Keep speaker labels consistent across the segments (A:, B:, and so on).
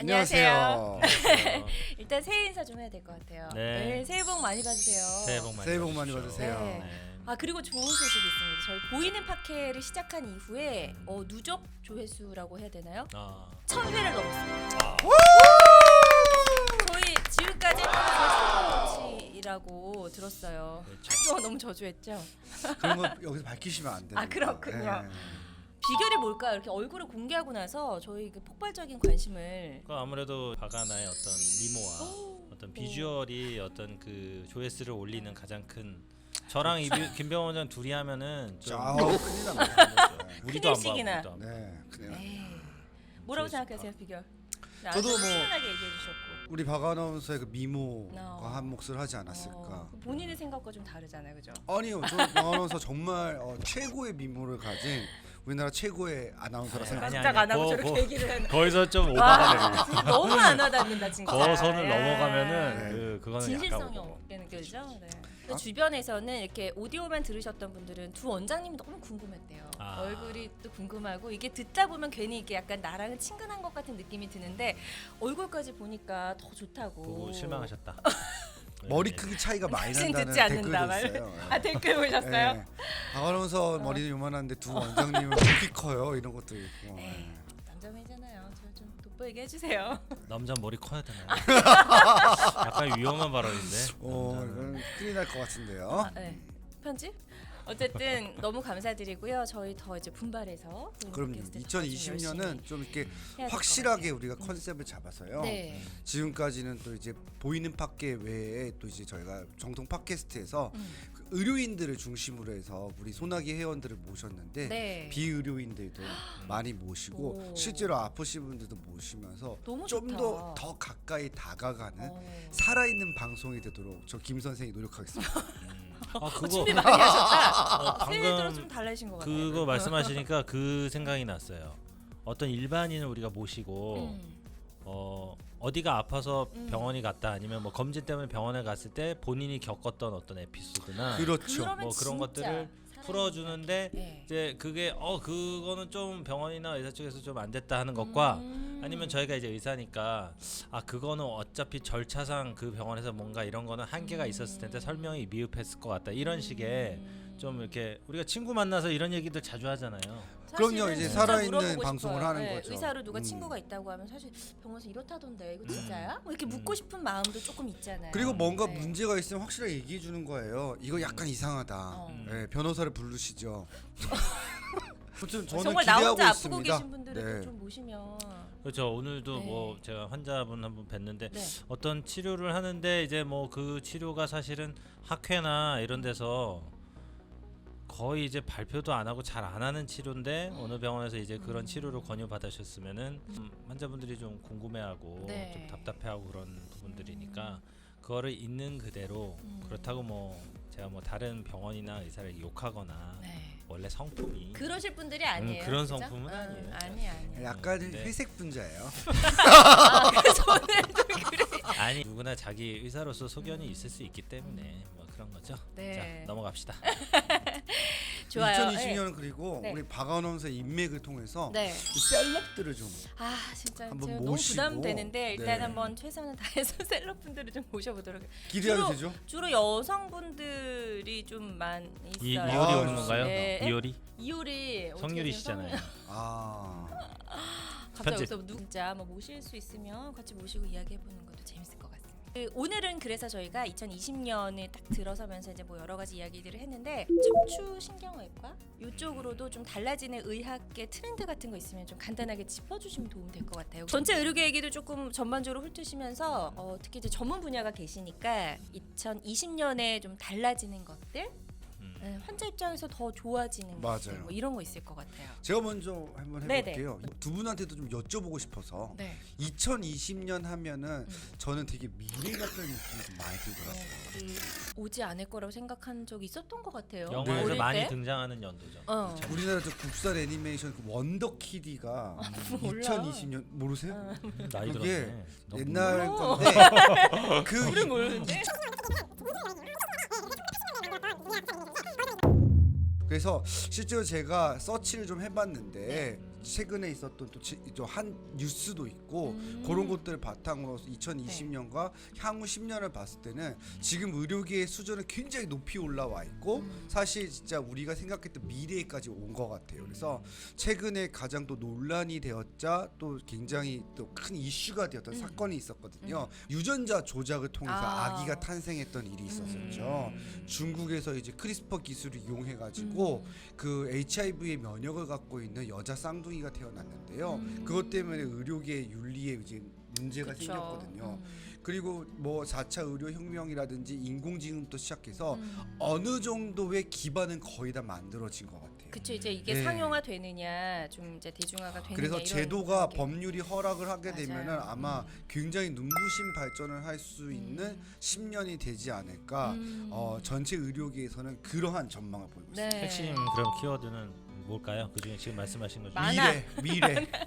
A: 안녕하세요.
B: 일단 새해 인사 좀 해야 될 것 같아요.
A: 네.
B: 새해 복 많이 받으세요.
A: 새해 복 많이 받으세요.
B: 네. 아 그리고 좋은 소식이 있습니다. 저희 보이는 팟캐를 시작한 이후에 누적 조회수라고 해야 되나요? 1000회를 넘었습니다. 저희 지금까지 최초치라고 들었어요. 너무 저주했죠.
A: 그런 거 여기서 밝히시면 안 됩니다.
B: 아 그렇군요. 비결이 뭘까요? 이렇게 얼굴을 공개하고 나서 저희 그 폭발적인 관심을
C: 아무래도 바가나의 어떤 미모와 어떤 비주얼이 어떤 그 조회수를 올리는 가장 큰 저랑 김병원 원장 둘이 하면은 좀
A: 큰일 납니다.
C: 우리도 안 봐.
B: 큰일씩이나.
C: 우리도 안 봐.
A: 네, 큰일 납니다.
B: 뭐라고 생각하세요, 비결?
A: 저도 뭐
B: 시원하게 얘기해 주셨고.
A: 우리 박 아나운서의 그 미모가 한 몫을 하지 않았을까.
B: 본인의 생각과 좀 다르잖아요, 그죠?
A: 아니요, 저 박 아나운서 정말 최고의 미모를 가진 우리나라 최고의 아나운서라 생각합니다.
B: 깜짝 안 하고 저렇게 얘기를 하는.
C: 거기서 좀 오바가 되고
B: 너무 안 와닿는다 진짜.
C: 거 선을
B: 예.
C: 넘어가면은 그거는
B: 진실성이
C: 약간
B: 없게 느껴지죠. 네. 주변에서는 이렇게 오디오만 들으셨던 분들은 두 원장님이 너무 궁금했대요. 얼굴이 또 궁금하고 이게 듣다 보면 괜히 이게 약간 나랑은 친근한 것 같은 느낌이 드는데 얼굴까지 보니까 더 좋다고.
C: 보고 실망하셨다.
A: 머리 크기 차이가 많이
B: 당신
A: 난다는
B: 듣지 않는다
A: 댓글도 있어요.
B: 아 댓글 보셨어요?
A: 네. 박 아나운서 머리는 요만한데 두 원장님은 키 커요. 이런 것도 있고.
B: 남자이잖아요. 저 좀 돋보이게 해주세요.
C: 남자 머리 커야 되나요? 약간 위험한 발언인데.
A: 이건 큰일 날 것 같은데요.
B: 네. 편집? 어쨌든 너무 감사드리고요. 저희 더 이제 분발해서
A: 그럼 2020년은 좀 이렇게 확실하게 우리가 컨셉을 잡아서요.
B: 네.
A: 지금까지는 또 이제 보이는 팟캐 외에 또 이제 저희가 정통 팟캐스트에서 그 의료인들을 중심으로 해서 우리 소나기 회원들을 모셨는데
B: 네.
A: 비의료인들도 많이 모시고 실제로 아프신 분들도 모시면서 좀 더 가까이 다가가는 살아있는 방송이 되도록 저 김 선생이 노력하겠습니다.
C: 그거
B: 준비 많이 하셨다.
C: 방금
B: 새해 들어 좀 달라진 것 같아요.
C: 그거 말씀하시니까 그 생각이 났어요. 어떤 일반인을 우리가 모시고 어디가 아파서 병원이 갔다 아니면 뭐 검진 때문에 병원에 갔을 때 본인이 겪었던 어떤 에피소드나
A: 그렇죠.
C: 뭐 그런 것들을 풀어주는데
B: 네.
C: 이제 그게 그거는 좀 병원이나 의사 쪽에서 좀 안 됐다 하는 것과 아니면 저희가 이제 의사니까 그거는 어차피 절차상 그 병원에서 뭔가 이런 거는 한계가 있었을 텐데 설명이 미흡했을 것 같다 이런 식의 좀 이렇게 우리가 친구 만나서 이런 얘기들 자주 하잖아요.
A: 그럼요. 이제
B: 진짜
A: 살아있는
B: 물어보고
A: 방송을
B: 싶어요.
A: 하는
B: 네,
A: 거죠.
B: 의사로 누가 친구가 있다고 하면 사실 병원에서 이렇다던데 이거 진짜야? 뭐 이렇게 묻고 싶은 마음도 조금 있잖아요.
A: 그리고 뭔가
B: 네.
A: 문제가 있으면 확실하게 얘기해 주는 거예요. 이거 약간 이상하다. 네, 변호사를 부르시죠. 아무튼 저는
B: 정말 나
A: 기대하고
B: 혼자 아프고
A: 있습니다.
B: 계신 분들을
A: 네.
B: 좀 모시면
C: 그렇죠. 오늘도
B: 네.
C: 뭐 제가 환자분 한분 뵀는데
B: 네.
C: 어떤 치료를 하는데 이제 뭐 그 치료가 사실은 학회나 이런 데서 거의 이제 발표도 안 하고 잘 안 하는 치료인데 어느 병원에서 이제 그런 치료를 권유 받으셨으면은 환자분들이 좀 궁금해하고
B: 네.
C: 좀 답답해하고 그런 부분들이니까 그거를 있는 그대로 그렇다고 뭐 제가 뭐 다른 병원이나 의사를 욕하거나
B: 네.
C: 원래 성품이
B: 그러실 분들이 아니에요.
C: 그런
B: 그죠?
C: 성품은 아니에요.
B: 아니에요.
A: 약간
C: 네.
A: 회색 분자예요.
B: 그래서 오늘 좀 그래.
C: 아니 누구나 자기 의사로서 소견이 있을 수 있기 때문에 뭐 그런 거죠.
B: 네.
C: 자 넘어갑시다.
B: 좋아요.
A: 2020년은 그리고
B: 네.
A: 우리 박 아나운서의 인맥을 통해서
B: 네.
A: 이 셀럽들을 좀
B: 진짜
A: 한번
B: 제가 너무
A: 모시고,
B: 부담되는데 일단
A: 네.
B: 한번 최선을 다해서 셀럽분들을 좀 모셔보도록.
A: 기대해도 되죠?
B: 주로 여성분들이 좀 많이 있어요.
C: 이효리 오는 건가요?
B: 네.
C: 이효리?
B: 이효리
C: 성유리시잖아요.
B: 갑자기
C: 편집.
B: 여기서 진짜 뭐 모실 수 있으면 같이 모시고 이야기해보는 것도 재밌을 것 같습니다. 오늘은 그래서 저희가 2020년에 딱 들어서면서 이제 뭐 여러 가지 이야기들을 했는데 척추 신경외과 이쪽으로도 좀 달라지는 의학계 트렌드 같은 거 있으면 좀 간단하게 짚어주시면 도움 될 것 같아요. 전체 의료계 얘기도 조금 전반적으로 훑으시면서 특히 이제 전문 분야가 계시니까 2020년에 좀 달라지는 것들. 환자 입장에서 더 좋아지는 것들,
A: 맞아요.
B: 뭐 이런 거 있을 것 같아요.
A: 제가 먼저 한번
B: 네네.
A: 해볼게요. 두 분한테도 좀 여쭤보고 싶어서
B: 네.
A: 2020년 하면은 저는 되게 미래 같은 느낌이 좀 많이 들더라고요.
B: 오지 않을 거라고 생각한 적이 있었던 것 같아요.
C: 영화에서
B: 어릴
C: 많이
B: 때?
C: 등장하는 연도죠.
A: 우리나라 저 국산 애니메이션 그 원더키디가
B: 몰라.
A: 2020년 모르세요?
C: 나이
A: 그게
C: 들었네. 너
A: 옛날
B: 몰라.
A: 건데 그
B: 우리 모르는데?
A: 그래서 실제로 제가 서치를 좀 해봤는데 최근에 있었던 또 한 뉴스도 있고 그런 것들을 바탕으로 2020년과 향후 10년을 봤을 때는 지금 의료계의 수준은 굉장히 높이 올라와 있고 사실 진짜 우리가 생각했던 미래까지 온 것 같아요. 그래서 최근에 가장 또 논란이 되었자 또 굉장히 또 큰 이슈가 되었던 사건이 있었거든요. 유전자 조작을 통해서 아기가 탄생했던 일이 있었었죠. 중국에서 이제 크리스퍼 기술을 이용해가지고 그 HIV의 면역을 갖고 있는 여자 쌍둥이가 태어났는데요. 그것 때문에 의료계 윤리에 이제 문제가
B: 그쵸.
A: 생겼거든요. 그리고 뭐 4차 의료혁명이라든지 인공지능도 시작해서 어느 정도의 기반은 거의 다 만들어진 것 같아요.
B: 그쵸. 이제 이게
A: 네.
B: 상용화 되느냐, 좀 이제 대중화가 되느냐.
A: 그래서
B: 이런
A: 제도가
B: 게.
A: 법률이 허락을 하게
B: 맞아요.
A: 되면은 아마 굉장히 눈부신 발전을 할 수 있는 10년이 되지 않을까. 전체 의료계에서는 그러한 전망을 보이고 있습니다.
B: 네.
C: 핵심 그럼 키워드는 뭘까요? 그중에 지금 말씀하신 것 중에
B: 많아.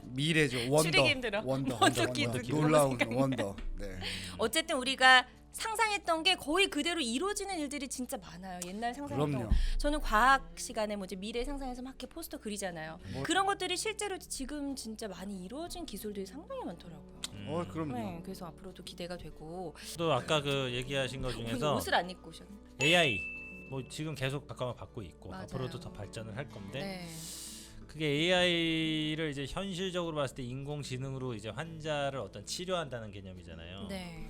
A: 미래죠. 원더.
B: 추리기 힘들어.
A: 원더.
B: 원더 키드.
A: 놀라운 원더. 네.
B: 어쨌든 우리가 상상했던 게 거의 그대로 이루어지는 일들이 진짜 많아요. 옛날 상상했던
A: 그럼요.
B: 거. 저는 과학 시간에 뭐 이제 미래 상상해서 막 이렇게 포스터 그리잖아요. 그런 것들이 실제로 지금 진짜 많이 이루어진 기술들이 상당히 많더라고요.
A: 그럼요.
B: 네, 그래서 앞으로도 기대가 되고.
C: 또 아까 그 얘기하신 것
B: 오늘
C: 중에서
B: 옷을 안 입고 오셨는데.
C: AI 뭐 지금 계속 각광을 받고 있고
B: 맞아요.
C: 앞으로도 더 발전을 할 건데
B: 네.
C: 그게 AI를 이제 현실적으로 봤을 때 인공지능으로 이제 환자를 어떤 치료한다는 개념이잖아요.
B: 네.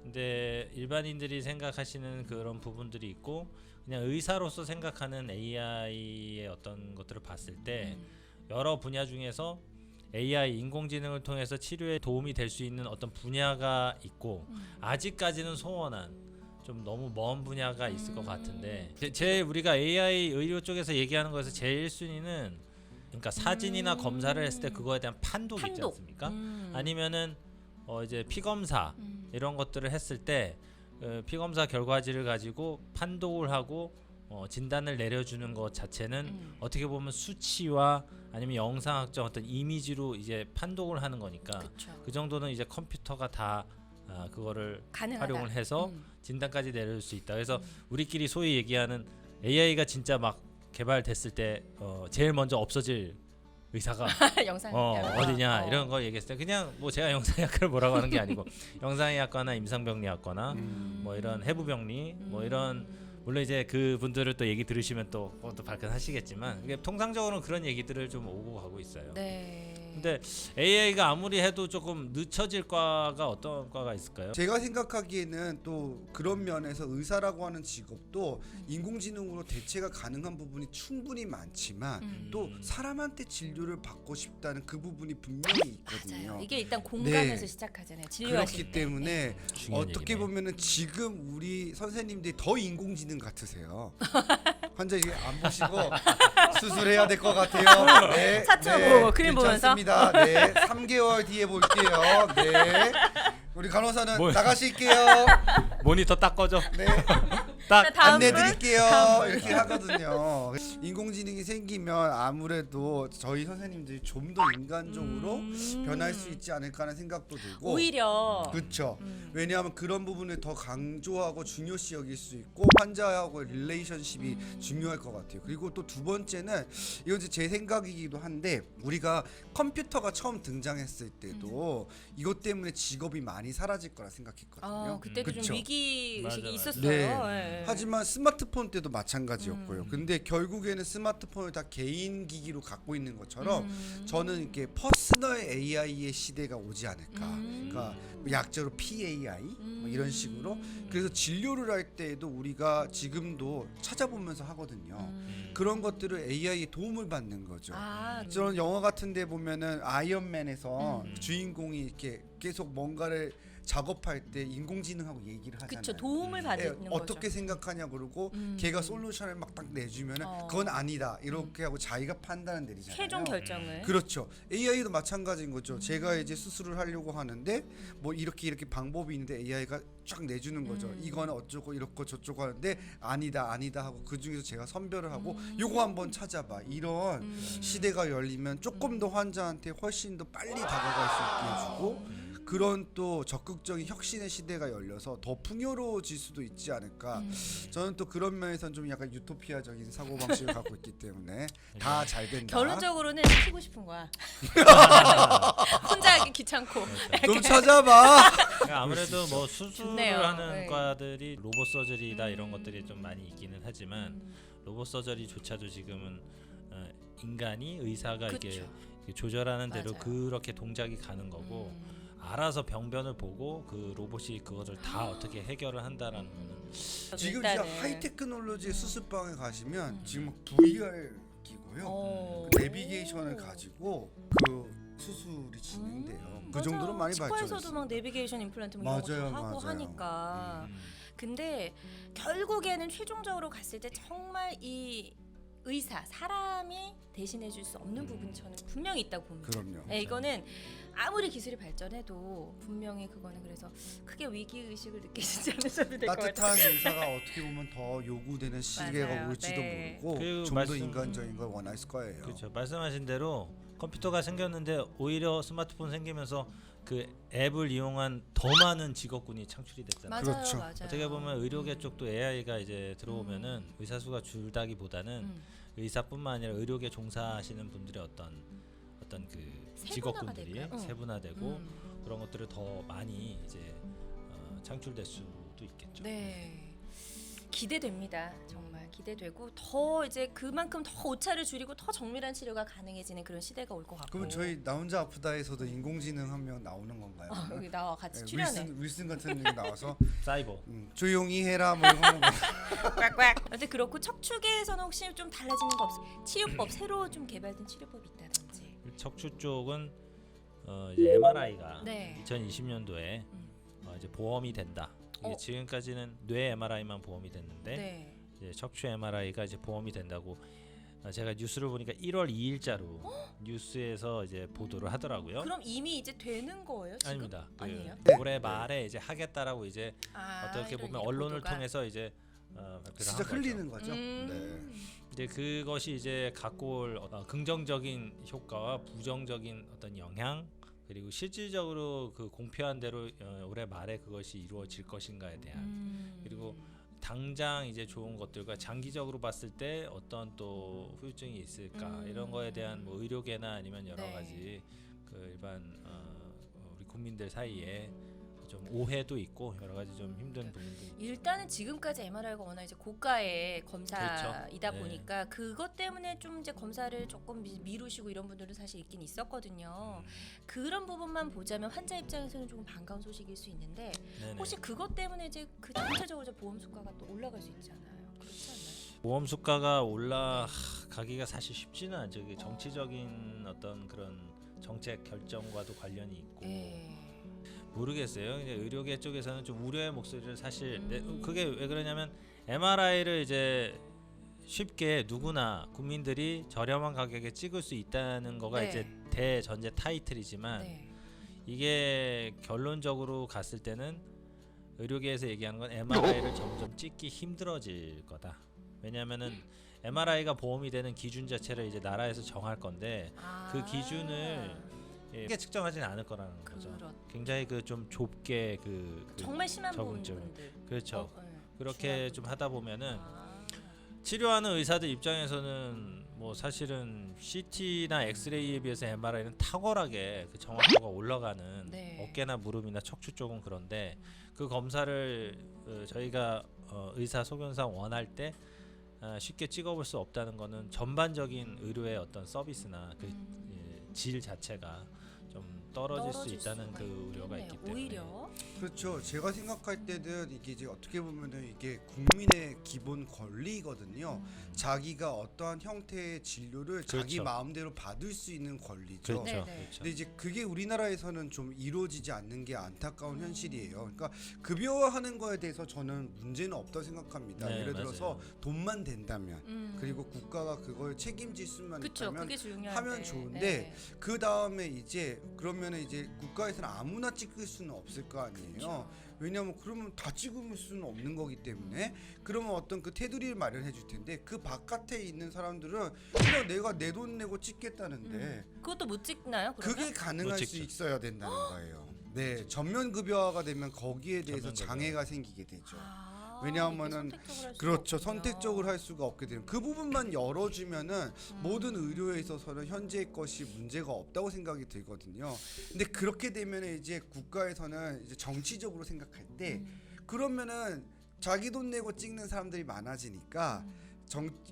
C: 근데 일반인들이 생각하시는 그런 부분들이 있고 그냥 의사로서 생각하는 AI의 어떤 것들을 봤을 때 여러 분야 중에서 AI 인공지능을 통해서 치료에 도움이 될 수 있는 어떤 분야가 있고 아직까지는 소원한 좀 너무 먼 분야가 있을 것 같은데 제일 우리가 AI 의료 쪽에서 얘기하는 것에서 제일 순위는 그러니까 사진이나 검사를 했을 때 그거에 대한 판독 있지 않습니까? 아니면은 이제 피검사 이런 것들을 했을 때 피검사 결과지를 가지고 판독을 하고 진단을 내려주는 것 자체는 어떻게 보면 수치와 아니면 영상학적 어떤 이미지로 이제 판독을 하는 거니까
B: 그쵸.
C: 그 정도는 이제 컴퓨터가 다 그거를
B: 가능하다.
C: 활용을 해서 진단까지 내려줄 수 있다. 그래서 우리끼리 소위 얘기하는 AI가 진짜 막 개발됐을 때 제일 먼저 없어질 의사가
B: 영상
C: 어디냐 이런 거 얘기했을 때 그냥 뭐 제가 영상의학과를 뭐라고 하는 게 아니고 영상의학과나 임상병리학과나 뭐 이런 해부병리 뭐 이런 물론 이제 그 분들을 또 얘기 들으시면 또 그것도 발견하시겠지만 이게 통상적으로는 그런 얘기들을 좀 오고 가고 있어요.
B: 네.
C: 근데 AI가 아무리 해도 조금 늦춰질 과가 어떤 과가 있을까요?
A: 제가 생각하기에는 또 그런 면에서 의사라고 하는 직업도 인공지능으로 대체가 가능한 부분이 충분히 많지만 또 사람한테 진료를 받고 싶다는 그 부분이 분명히 있거든요.
B: 맞아요. 이게 일단 공감에서
A: 네.
B: 시작하잖아요. 진료하실
A: 그렇기
B: 때.
A: 때문에
C: 중요한
A: 어떻게
C: 얘기네.
A: 보면은 지금 우리 선생님들이 더 인공지능 같으세요. 환자 이게 안 보시고 수술해야 될 것 같아요. 네,
B: 차트로 그림 보면서?
A: 괜찮습니다. 네, 3개월 뒤에 볼게요. 네, 우리 간호사는
C: 뭘.
A: 나가실게요.
C: 모니터 딱 꺼져.
A: 네,
C: 딱
B: 다음 분?
A: 안내드릴게요.
B: 다음
A: 이렇게 하거든요. 인공지능이 생기면 아무래도 저희 선생님들이 좀 더 인간적으로 변할 수 있지 않을까 하는 생각도 들고
B: 오히려
A: 그렇죠. 왜냐하면 그런 부분을 더 강조하고 중요시 여길 수 있고 환자하고의 릴레이션십이 중요할 것 같아요. 그리고 또 두 번째는 이건 이제 제 생각이기도 한데 우리가 컴퓨터가 처음 등장했을 때도 이것 때문에 직업이 많이 사라질 거라 생각했거든요.
B: 그때도
A: 그쵸?
B: 좀 위기
C: 맞아,
B: 의식이
C: 맞아.
B: 있었어요.
A: 네. 하지만 스마트폰 때도 마찬가지였고요. 근데 결국에는 스마트폰을 다 개인 기기로 갖고 있는 것처럼 저는 이렇게 퍼스널 AI의 시대가 오지 않을까. 그러니까 약자로 PAI 뭐 이런 식으로. 그래서 진료를 할 때에도 우리가 지금도 찾아보면서 하거든요. 그런 것들을 AI의 도움을 받는 거죠. 저는 영화 같은 데 보면은 아이언맨에서 주인공이 이렇게 계속 뭔가를 작업할 때 인공지능하고 얘기를 하잖아요.
B: 그쵸. 도움을 받는 거죠.
A: 어떻게 생각하냐 그러고 걔가 솔루션을 막 딱 내주면은 그건 아니다 이렇게 하고 자기가 판단을 내리잖아요.
B: 최종 결정을.
A: 그렇죠. AI도 마찬가지인 거죠. 제가 이제 수술을 하려고 하는데 뭐 이렇게 방법이 있는데 AI가 쫙 내주는 거죠. 이거는 어쩌고 이렇고 저쩌고 하는데 아니다 하고 그 중에서 제가 선별을 하고 요거 한번 찾아봐. 이런 시대가 열리면 조금 더 환자한테 훨씬 더 빨리 다가갈 수 있게 해주고 그런 또 적극적인 혁신의 시대가 열려서 더 풍요로워질 수도 있지 않을까. 저는 또 그런 면에서는 좀 약간 유토피아적인 사고방식을 갖고 있기 때문에 다 잘 된다.
B: 결론적으로는 시키고 싶은 거야. 혼자 하기 귀찮고.
A: 좀 찾아봐.
C: 그러니까 아무래도 뭐 수술을
B: 좋네요.
C: 하는
B: 네.
C: 과들이 로봇 서저리다 이런 것들이 좀 많이 있기는 하지만 로봇 서저리조차도 지금은 인간이 의사가 이게 조절하는 대로
B: 맞아요.
C: 그렇게 동작이 가는 거고 알아서 병변을 보고 그 로봇이 그것을 다 어떻게 해결을 한다라는 거는
A: 지금 진짜
B: 일단은.
A: 하이테크놀로지의 수술방에 가시면 지금 VR 기고요. 그 내비게이션을 가지고 그 수술이 진행돼요. 그
B: 맞아.
A: 정도로 많이
B: 치과에서도
A: 발전했어요.
B: 막 내비게이션 임플란트 뭐 이런
A: 맞아요,
B: 거 하고
A: 맞아요.
B: 하니까. 근데 결국에는 최종적으로 갔을 때 정말 이 의사 사람이 대신해 줄 수 없는 부분이 저는 분명히 있다고 봅니다.
A: 그럼요.
B: 네, 이거는 아무리 기술이 발전해도 분명히 그거는 그래서 크게 위기 의식을 느끼시지 않으셔도 될 것 같아요.
A: 따뜻한 의사가 어떻게 보면 더 요구되는 시기가
B: 맞아요.
A: 올지도
B: 네.
A: 모르고
C: 그리고
A: 좀 더
C: 말씀-
A: 인간적인 걸 원했을 거예요.
C: 그렇죠. 말씀하신 대로 컴퓨터가 생겼는데 오히려 스마트폰 생기면서 그 앱을 이용한 더 많은 직업군이 창출이 됐잖아요.
B: 맞아요,
A: 그렇죠.
B: 맞아요.
C: 어떻게 보면 의료계 쪽도 AI가 이제 들어오면은 의사 수가 줄다기보다는 의사뿐만 아니라 의료계 종사하시는 분들의 어떤 그
B: 세분화가
C: 직업군들이
B: 될까요? 응.
C: 세분화되고 그런 것들을 더 많이 이제 창출될 수도 있겠죠.
B: 네. 기대됩니다. 정말 기대되고 더 이제 그만큼 더 오차를 줄이고 더 정밀한 치료가 가능해지는 그런 시대가 올 것 같고.
A: 그러면 저희 나 혼자 아프다에서도 인공지능 한 명 나오는 건가요?
B: 여기 나와 같이
A: 네,
B: 출연해.
A: 윌슨 같은 분 나와서
C: 사이버.
A: 조용히 해라 뭐 이런 거.
B: 꽉꽉. 근데 그렇고 척추계에서는 혹시 좀 달라지는 거 없어요? 치료법 새로 좀 개발된 치료법이 있다든지.
C: 척추 쪽은 이제 MRI가
B: 네.
C: 2020년도에 이제 보험이 된다. 이게 지금까지는 뇌 MRI만 보험이 됐는데
B: 네.
C: 이제 척추 MRI가 이제 보험이 된다고 제가 뉴스를 보니까 1월 2일자로 뉴스에서 이제 보도를 하더라고요.
B: 그럼 이미 이제 되는 거예요? 지금?
C: 아닙니다.
B: 아니에요?
C: 올해 말에 이제 하겠다라고 이제 어떻게
B: 이런
C: 보면
B: 이제
C: 언론을
B: 보도가.
C: 통해서 이제 발표를
A: 진짜
C: 한 거죠.
A: 흘리는 거죠. 네.
C: 이제 그것이 이제 갖고 올 긍정적인 효과와 부정적인 어떤 영향 그리고 실질적으로 그 공표한 대로 올해 말에 그것이 이루어질 것인가에 대한 그리고 당장 이제 좋은 것들과 장기적으로 봤을 때 어떤 또 후유증이 있을까 이런 거에 대한 뭐 의료계나 아니면 여러
B: 네.
C: 가지 그 일반 우리 국민들 사이에 좀 오해도 있고 여러 가지 좀 힘든 부분도 있고.
B: 일단은 지금까지 MRI가 워낙 이제 고가의 검사이다
C: 그렇죠. 네.
B: 보니까 그것 때문에 좀 이제 검사를 조금 미루시고 이런 분들은 사실 있긴 있었거든요. 그런 부분만 보자면 환자 입장에서는 조금 반가운 소식일 수 있는데
C: 네네.
B: 혹시 그것 때문에 이제 그 전체적으로 이제 보험 수가가 또 올라갈 수 있잖아요. 그렇지 않나요?
C: 보험 수가가 올라가기가 사실 쉽지는 않죠. 이게 정치적인 어떤 그런 정책 결정과도 관련이 있고
B: 예.
C: 모르겠어요. 이제 의료계 쪽에서는 좀 우려의 목소리를 사실 그게 왜 그러냐면 MRI를 이제 쉽게 누구나 국민들이 저렴한 가격에 찍을 수 있다는 거가
B: 네.
C: 이제 대전제 타이틀이지만
B: 네.
C: 이게 결론적으로 갔을 때는 의료계에서 얘기하는 건 MRI를 점점 찍기 힘들어질 거다. 왜냐하면은 MRI가 보험이 되는 기준 자체를 이제 나라에서 정할 건데 그 기준을 크게 측정하지는 않을 거라는 거죠. 굉장히 그 좀 좁게 그
B: 정말 심한
C: 적응증.
B: 분들.
C: 그렇죠.
B: 네.
C: 그렇게 좀 하다 보면은 치료하는 의사들 입장에서는 뭐 사실은 CT나 엑스레이에 비해서 MRI는 탁월하게 그 정확도가 올라가는
B: 네.
C: 어깨나 무릎이나 척추 쪽은 그런데 그 검사를 저희가 의사 소견상 원할 때 쉽게 찍어볼 수 없다는 거는 전반적인 의료의 어떤 서비스나 그 질 자체가 좀 떨어질 수 있다는 그 우려가 있기 때문에
B: 오히려
A: 그렇죠. 제가 생각할 때는 이게 이제 어떻게 보면은 이게 국민의 기본 권리거든요. 자기가 어떠한 형태의 진료를 자기
C: 그렇죠.
A: 마음대로 받을 수 있는 권리죠.
C: 그렇죠.
B: 네네.
C: 그렇죠.
A: 근데 이제 그게 우리나라에서는 좀 이루어지지 않는 게 안타까운 현실이에요. 그러니까 급여화하는 거에 대해서 저는 문제는 없다고 생각합니다.
C: 네,
A: 예를
C: 맞아요.
A: 들어서 돈만 된다면 그리고 국가가 그걸 책임질 수만
B: 그쵸,
A: 있다면
B: 그게 중요한데.
A: 하면 좋은데
B: 네.
A: 그 다음에 이제 그러면은 이제 국가에서는 아무나 찍을 수는 없을 거 아니에요.
B: 그렇죠.
A: 왜냐하면 그러면 다 찍을 수는 없는 거기 때문에 그러면 어떤 그 테두리를 마련해 줄 텐데 그 바깥에 있는 사람들은 그냥 내가 내 돈 내고 찍겠다는데
B: 그것도 못 찍나요? 그러면?
A: 그게 가능할
C: 못
A: 수
C: 찍죠.
A: 있어야 된다는 거예요. 네, 전면 급여화가 되면 거기에 대해서
C: 전면 급여화.
A: 장애가 생기게 되죠.
B: 아,
A: 왜냐하면은
B: 이렇게 선택적으로 할 수가
A: 그렇죠.
B: 없군요.
A: 선택적으로 할 수가 없게 되는 그 부분만 열어주면은 모든 의료에 있어서는 현재의 것이 문제가 없다고 생각이 들거든요. 근데 그렇게 되면 이제 국가에서는 이제 정치적으로 생각할 때 그러면은 자기 돈 내고 찍는 사람들이 많아지니까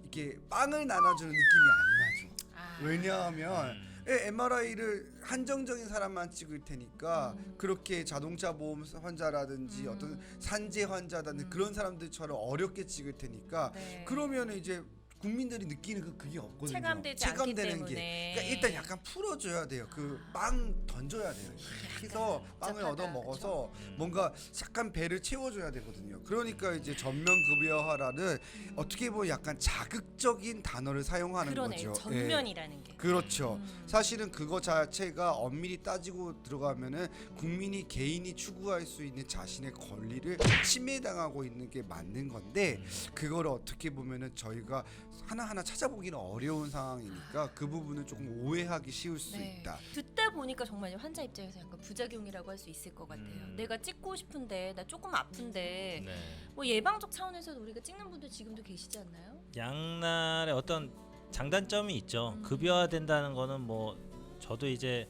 A: 이게 빵을 나눠주는 느낌이 안 나죠.
B: 아.
A: 왜냐하면 MRI를 한정적인 사람만 찍을 테니까 그렇게 자동차 보험 환자라든지 어떤 산재 환자라든지 그런 사람들처럼 어렵게 찍을 테니까
B: 네.
A: 그러면 이제 국민들이 느끼는 그게 없거든요.
B: 체감되지 않기
A: 체감되는
B: 때문에.
A: 게 그러니까 일단 약간 풀어줘야 돼요. 그 빵 던져야 돼요. 그래서 빵을
B: 복잡하다,
A: 얻어 먹어서 뭔가 약간 배를 채워줘야 되거든요. 그러니까 이제 전면 급여화라는 어떻게 보면 약간 자극적인 단어를 사용하는
B: 그러네요.
A: 거죠. 예.
B: 전면이라는 게.
A: 그렇죠. 사실은 그거 자체가 엄밀히 따지고 들어가면은 국민이 개인이 추구할 수 있는 자신의 권리를 침해당하고 있는 게 맞는 건데 그걸 어떻게 보면은 저희가 하나하나 찾아보기는 어려운 상황이니까 그 부분을 조금 오해하기 쉬울 수
B: 네.
A: 있다.
B: 듣다 보니까 정말 환자 입장에서 약간 부작용이라고 할 수 있을 것 같아요. 내가 찍고 싶은데 나 조금 아픈데
C: 네.
B: 뭐 예방적 차원에서도 우리가 찍는 분들 지금도 계시지 않나요?
C: 양날의 어떤 장단점이 있죠. 급여화된다는 거는 뭐 저도 이제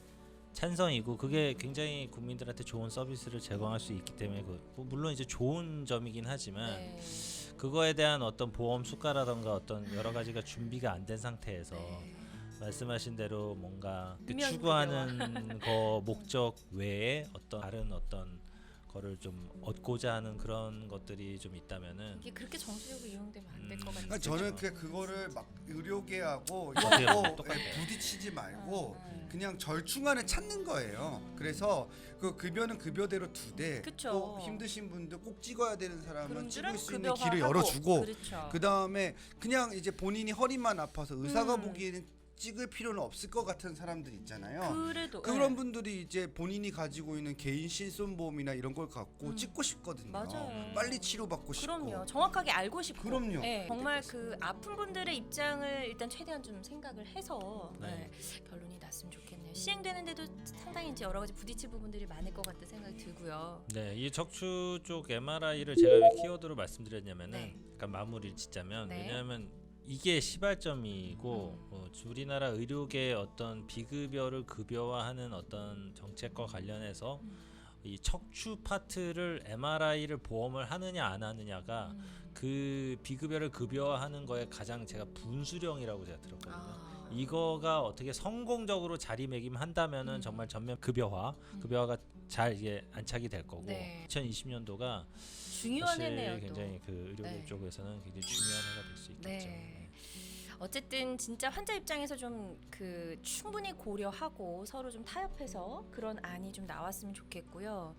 C: 찬성이고 그게 굉장히 국민들한테 좋은 서비스를 제공할 수 있기 때문에 뭐 물론 이제 좋은 점이긴 하지만
B: 네.
C: 그거에 대한 어떤 보험 수가라던가 어떤 여러 가지가 준비가 안 된 상태에서
B: 네.
C: 말씀하신 대로 뭔가 그
B: 분명
C: 추구하는 거 목적 외에 어떤 다른 어떤 거를 좀 얻고자 하는 그런 것들이 좀 있다면은
B: 이게 그렇게 정치적으로 이용되면 안 될 것 같아요.
A: 그러니까 저는 그거를 막 의료계하고
C: 어떻게 보면
A: 이거
C: 똑같아요.
A: 부딪히지 말고
B: 아,
A: 그냥 절충안을 찾는 거예요. 그래서 그 급여는 급여대로 두되
B: 그쵸.
A: 또 힘드신 분들 꼭 찍어야 되는 사람은
B: 그분들은
A: 찍을 수 있는
B: 급여화하고,
A: 길을 열어주고
B: 그렇죠.
A: 그 다음에 그냥 이제 본인이 허리만 아파서 의사가
B: 음.
A: 보기에는 찍을 필요는 없을 것 같은 사람들 있잖아요.
B: 그래도
A: 그런 분들이 이제 본인이 가지고 있는 개인 실손보험이나 이런 걸 갖고 찍고 싶거든요.
B: 맞아요.
A: 빨리 치료받고 싶고.
B: 그럼요. 정확하게 알고 싶고.
A: 그럼요.
B: 네, 정말 그 아픈 분들의 입장을 일단 최대한 좀 생각을 해서
C: 네.
B: 결론이 났으면 좋겠네요. 시행되는데도 상당히 이제 여러 가지 부딪힐 부분들이 많을 것 같다는 생각이 들고요.
C: 네, 이 척추 쪽 MRI를 제가 왜 키워드로 말씀드렸냐면은
B: 네.
C: 약간 마무리를 짓자면
B: 네.
C: 왜냐하면 이게 시발점이고 우리나라 의료계의 어떤 비급여를 급여화하는 어떤 정책과 관련해서 이 척추 파트를 MRI를 보험을 하느냐 안 하느냐가 그 비급여를 급여화하는 거에 가장 제가 분수령이라고 제가 들었거든요.
B: 아.
C: 이거가 어떻게 성공적으로 자리매김한다면은 정말 전면 급여화가 잘 이게 안착이 될 거고
B: 네.
C: 2020년도가
B: 중요한
C: 사실
B: 해네요. 또.
C: 굉장히 그 의료계
B: 네.
C: 쪽에서는 굉장히 중요한 해가 될 수 있겠죠.
B: 네. 어쨌든 진짜 환자 입장에서 좀 그 충분히 고려하고 서로 좀 타협해서 그런 안이 좀 나왔으면 좋겠고요.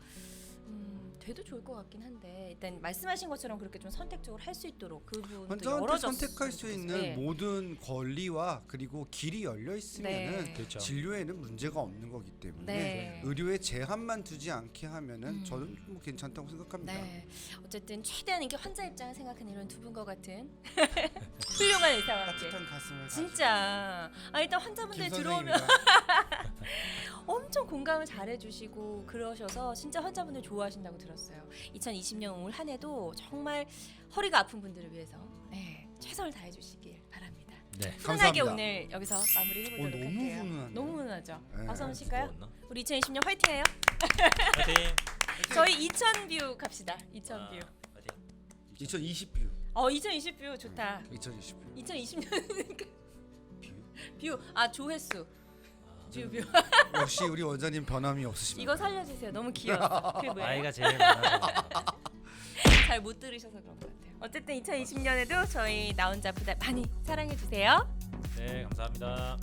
B: 돼도 좋을 것 같긴 한데 일단 말씀하신 것처럼 그렇게 좀 선택적으로 할 수 있도록 그 부분도
A: 환자한테
B: 열어줬으면
A: 선택할 수
B: 좋겠어요.
A: 있는
B: 네.
A: 모든 권리와 그리고 길이 열려 있으면은
B: 네.
C: 그렇죠.
A: 진료에는 문제가 없는 거기 때문에
B: 네.
A: 의료에 제한만 두지 않게 하면은 저는 뭐 괜찮다고 생각합니다.
B: 네. 어쨌든 최대한 이게 환자 입장을 생각하는 이런 두 분과 같은 훌륭한 의사와 함께
A: 따뜻한 가슴을
B: 진짜 일단 환자분들
A: 김
B: 들어오면
A: 선생님이랑
B: 엄청 공감을 잘해주시고 그러셔서 진짜 환자분들 좋아하신다고 들었어요. 2020년 올 한 해도 정말 허리가 아픈 분들을 위해서 최선을 다해주시길 바랍니다.
C: 네.
B: 훈훈하게
A: 감사합니다.
B: 오늘 여기서 마무리해보도록
A: 너무
B: 할게요.
A: 훈훈하네요.
B: 너무 훈훈하죠?
A: 네.
B: 박수 한번 칠까요?
C: 무거웠나?
B: 우리 2020년 화이팅해요.
C: 파이팅.
B: 저희 2000뷰 갑시다. 2000뷰.
C: 파이팅.
A: 2020뷰.
B: 2020뷰 좋다.
A: 2020뷰.
B: 2020년 뷰. 조회수. 뷰.
A: 역시 우리 원장님 변함이 없으십니다.
B: 이거 살려주세요. 너무 귀여웠어. 그게 뭐예요?
C: 아이가 제일 많아.
B: 잘 못 들으셔서 그런 것 같아요. 어쨌든 2020년에도 저희 나 혼자 아프다 많이 사랑해 주세요.
C: 네, 감사합니다.